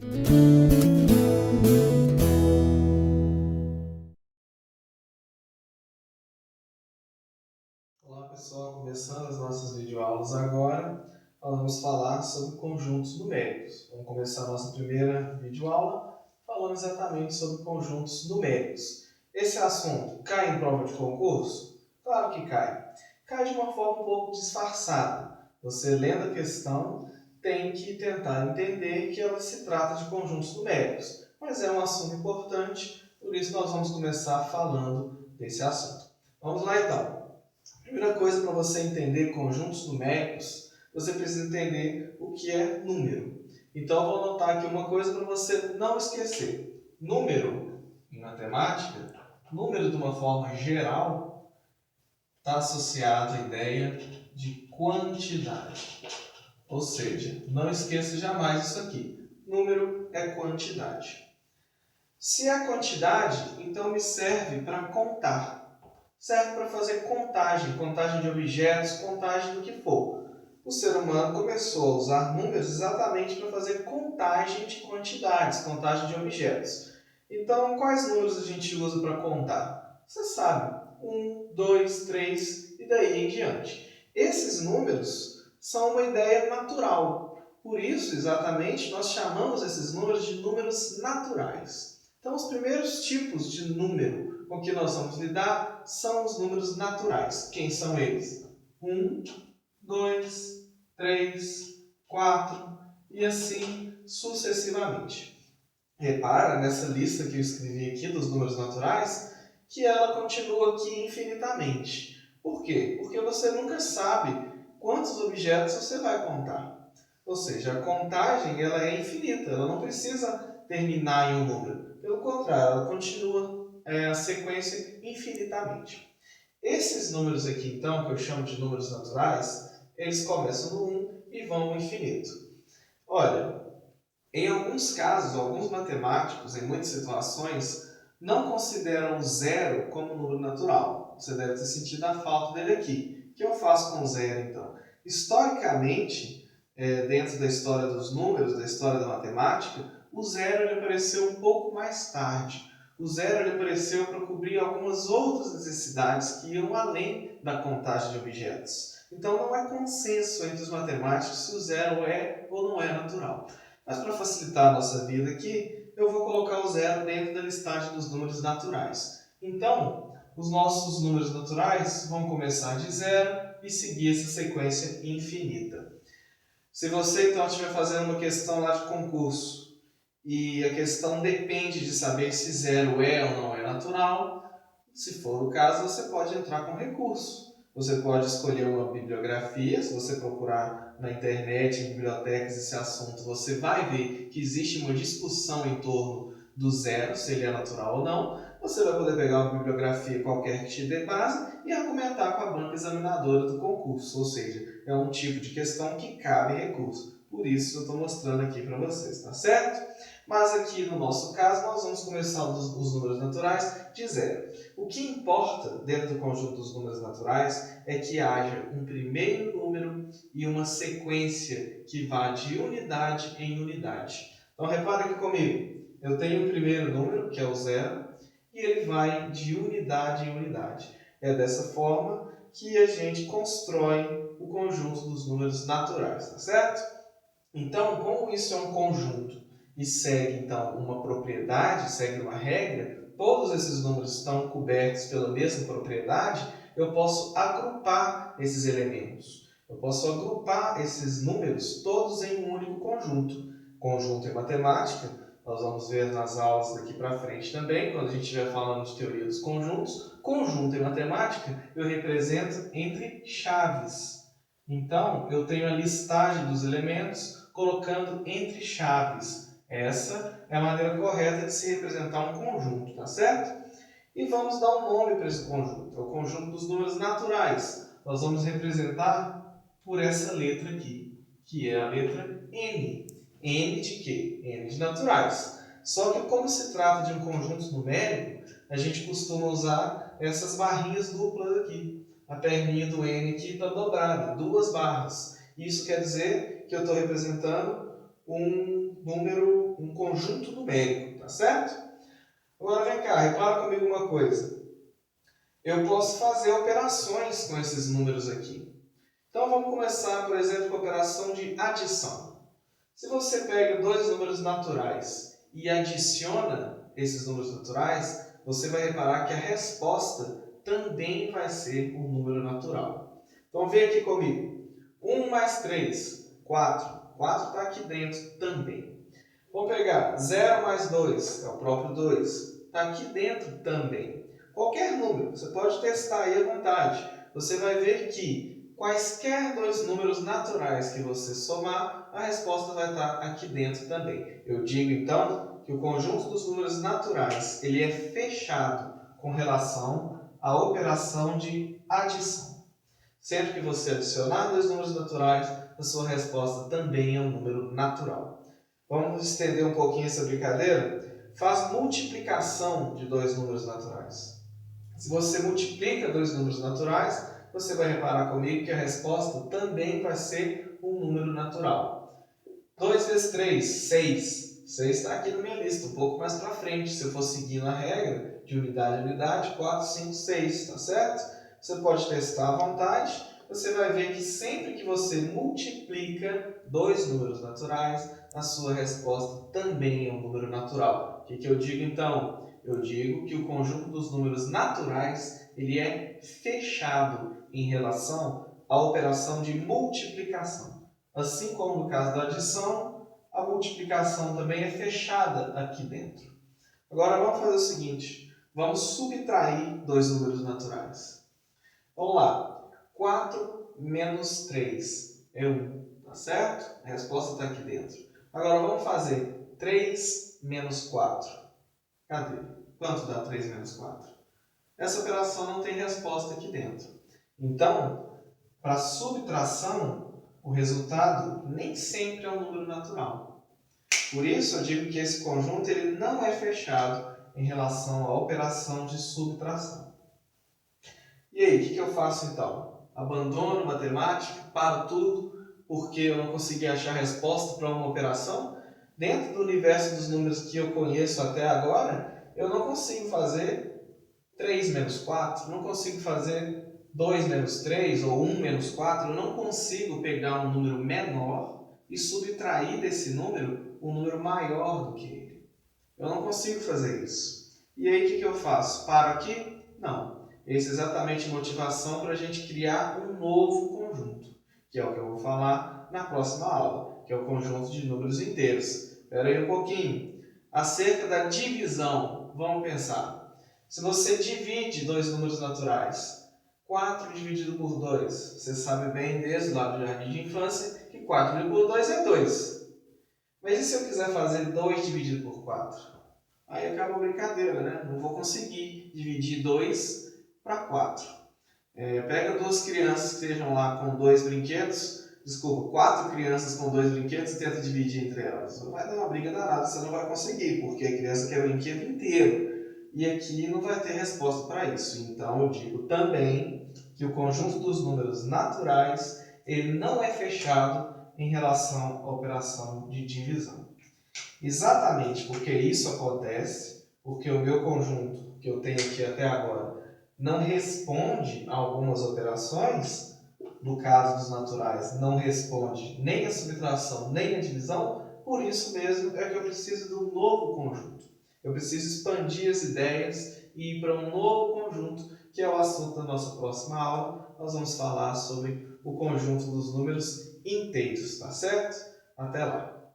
Olá pessoal, começando as nossas videoaulas agora, nós vamos falar sobre conjuntos numéricos. Vamos começar a nossa primeira videoaula falando exatamente sobre conjuntos numéricos. Esse assunto cai em prova de concurso? Claro que cai. Cai de uma forma um pouco disfarçada. Você lendo a questão tem que tentar entender que ela se trata de conjuntos numéricos. Mas é um assunto importante, por isso nós vamos começar falando desse assunto. Vamos lá então. Primeira coisa, para você entender conjuntos numéricos, você precisa entender o que é número. Então, eu vou anotar aqui uma coisa para você não esquecer. Número, em matemática, número de uma forma geral, está associado à ideia de quantidade. Ou seja, não esqueça jamais isso aqui. Número é quantidade. Se é quantidade, então me serve para contar. Serve para fazer contagem de objetos, contagem do que for. O ser humano começou a usar números exatamente para fazer contagem de quantidades, contagem de objetos. Então, quais números a gente usa para contar? Você sabe, 1, 2, 3 e daí em diante. Esses números são uma ideia natural. Por isso, exatamente, nós chamamos esses números de números naturais. Então, os primeiros tipos de número com que nós vamos lidar são os números naturais. Quem são eles? 1, 2, 3, 4 e assim sucessivamente. Repara nessa lista que eu escrevi aqui dos números naturais que ela continua aqui infinitamente. Por quê? Porque você nunca sabe quantos objetos você vai contar. Ou seja, a contagem ela é infinita, ela não precisa terminar em um número. Pelo contrário, ela continua a sequência infinitamente. Esses números aqui, então, que eu chamo de números naturais, eles começam no 1 e vão ao infinito. Olha, em alguns casos, alguns matemáticos, em muitas situações, não consideram o zero como número natural. Você deve ter sentido a falta dele aqui. O que eu faço com o zero, então? Historicamente, dentro da história dos números, da história da matemática, o zero ele apareceu um pouco mais tarde. O zero ele apareceu para cobrir algumas outras necessidades que iam além da contagem de objetos. Então não é consenso entre os matemáticos se o zero é ou não é natural. Mas para facilitar a nossa vida aqui, eu vou colocar o zero dentro da listagem dos números naturais. Então, os nossos números naturais vão começar de zero e seguir essa sequência infinita. Se você então estiver fazendo uma questão lá de concurso e a questão depende de saber se zero é ou não é natural, se for o caso, você pode entrar com recurso. Você pode escolher uma bibliografia, se você procurar na internet, em bibliotecas, esse assunto, você vai ver que existe uma discussão em torno do zero, se ele é natural ou não. Você vai poder pegar uma bibliografia qualquer que te dê base e argumentar com a banca examinadora do concurso, ou seja, é um tipo de questão que cabe em recurso. Por isso eu estou mostrando aqui para vocês, tá certo? Mas aqui no nosso caso, nós vamos começar os números naturais de zero. O que importa dentro do conjunto dos números naturais é que haja um primeiro número e uma sequência que vá de unidade em unidade. Então, repara aqui comigo. Eu tenho o primeiro número, que é o zero, e ele vai de unidade em unidade. É dessa forma que a gente constrói o conjunto dos números naturais, tá certo? Então, como isso é um conjunto e segue então uma propriedade, segue uma regra, todos esses números estão cobertos pela mesma propriedade, eu posso agrupar esses elementos. Eu posso agrupar esses números todos em um único conjunto. Conjunto em matemática, nós vamos ver nas aulas daqui para frente também, quando a gente estiver falando de teoria dos conjuntos. Conjunto em matemática eu represento entre chaves. Então, eu tenho a listagem dos elementos colocando entre chaves. Essa é a maneira correta de se representar um conjunto, tá certo? E vamos dar um nome para esse conjunto. É o conjunto dos números naturais. Nós vamos representar por essa letra aqui, que é a letra N. N de quê? N de naturais. Só que como se trata de um conjunto numérico, a gente costuma usar essas barrinhas duplas aqui. A perninha do N aqui está dobrada, duas barras. Isso quer dizer que eu estou representando um conjunto numérico, tá certo? Agora vem cá, repara comigo uma coisa. Eu posso fazer operações com esses números aqui. Então vamos começar, por exemplo, com a operação de adição. Se você pega dois números naturais e adiciona esses números naturais, você vai reparar que a resposta também vai ser um número natural. Então vem aqui comigo. 1 mais 3, 4. 4 está aqui dentro também. Vamos pegar 0 mais 2, é o próprio 2. Está aqui dentro também. Qualquer número, você pode testar aí à vontade. Você vai ver que quaisquer dois números naturais que você somar, a resposta vai estar aqui dentro também. Eu digo então que o conjunto dos números naturais ele é fechado com relação à operação de adição. Sempre que você adicionar dois números naturais, a sua resposta também é um número natural. Vamos estender um pouquinho essa brincadeira? Faz multiplicação de dois números naturais. Se você multiplica dois números naturais, você vai reparar comigo que a resposta também vai ser um número natural. 2 vezes 3, 6. 6 está aqui na minha lista, um pouco mais para frente. Se eu for seguindo a regra de unidade a unidade, 4, 5, 6, tá certo? Você pode testar à vontade. Você vai ver que sempre que você multiplica dois números naturais, a sua resposta também é um número natural. O que eu digo então? Eu digo que o conjunto dos números naturais ele é fechado em relação à operação de multiplicação. Assim como no caso da adição, a multiplicação também é fechada aqui dentro. Agora vamos fazer o seguinte, vamos subtrair dois números naturais. Vamos lá, 4 menos 3 é 1, tá certo? A resposta está aqui dentro. Agora vamos fazer 3 menos 4. Cadê? Quanto dá 3 menos 4? Essa operação não tem resposta aqui dentro. Então, para subtração, o resultado nem sempre é um número natural. Por isso, eu digo que esse conjunto ele não é fechado em relação à operação de subtração. E aí, o que eu faço então? Abandono matemática, paro tudo, porque eu não consegui achar resposta para uma operação? Dentro do universo dos números que eu conheço até agora, eu não consigo fazer 3 menos 4, não consigo fazer 2 menos 3 ou 1 menos 4, eu não consigo pegar um número menor e subtrair desse número um número maior do que ele. Eu não consigo fazer isso. E aí o que eu faço? Paro aqui? Não. Essa é exatamente a motivação para a gente criar um novo conjunto, que é o que eu vou falar na próxima aula, que é o conjunto de números inteiros. Espera aí um pouquinho. Acerca da divisão, vamos pensar. Se você divide dois números naturais, 4 dividido por 2, você sabe bem desde lá do jardim de infância que 4 dividido por 2 é 2. Mas e se eu quiser fazer 2 dividido por 4? Aí acaba a brincadeira, né? Não vou conseguir dividir 2 para 4. Pega duas crianças que estejam lá com dois brinquedos, desculpa, 4 crianças com 2 brinquedos e tenta dividir entre elas. Vai dar uma briga danada, você não vai conseguir, porque a criança quer o brinquedo inteiro. E aqui não vai ter resposta para isso. Então eu digo também que o conjunto dos números naturais ele não é fechado em relação à operação de divisão. Exatamente porque isso acontece, porque o meu conjunto que eu tenho aqui até agora não responde a algumas operações, no caso dos naturais, não responde nem a subtração nem a divisão, por isso mesmo é que eu preciso de um novo conjunto. Eu preciso expandir as ideias e ir para um novo conjunto, que é o assunto da nossa próxima aula. Nós vamos falar sobre o conjunto dos números inteiros, tá certo? Até lá!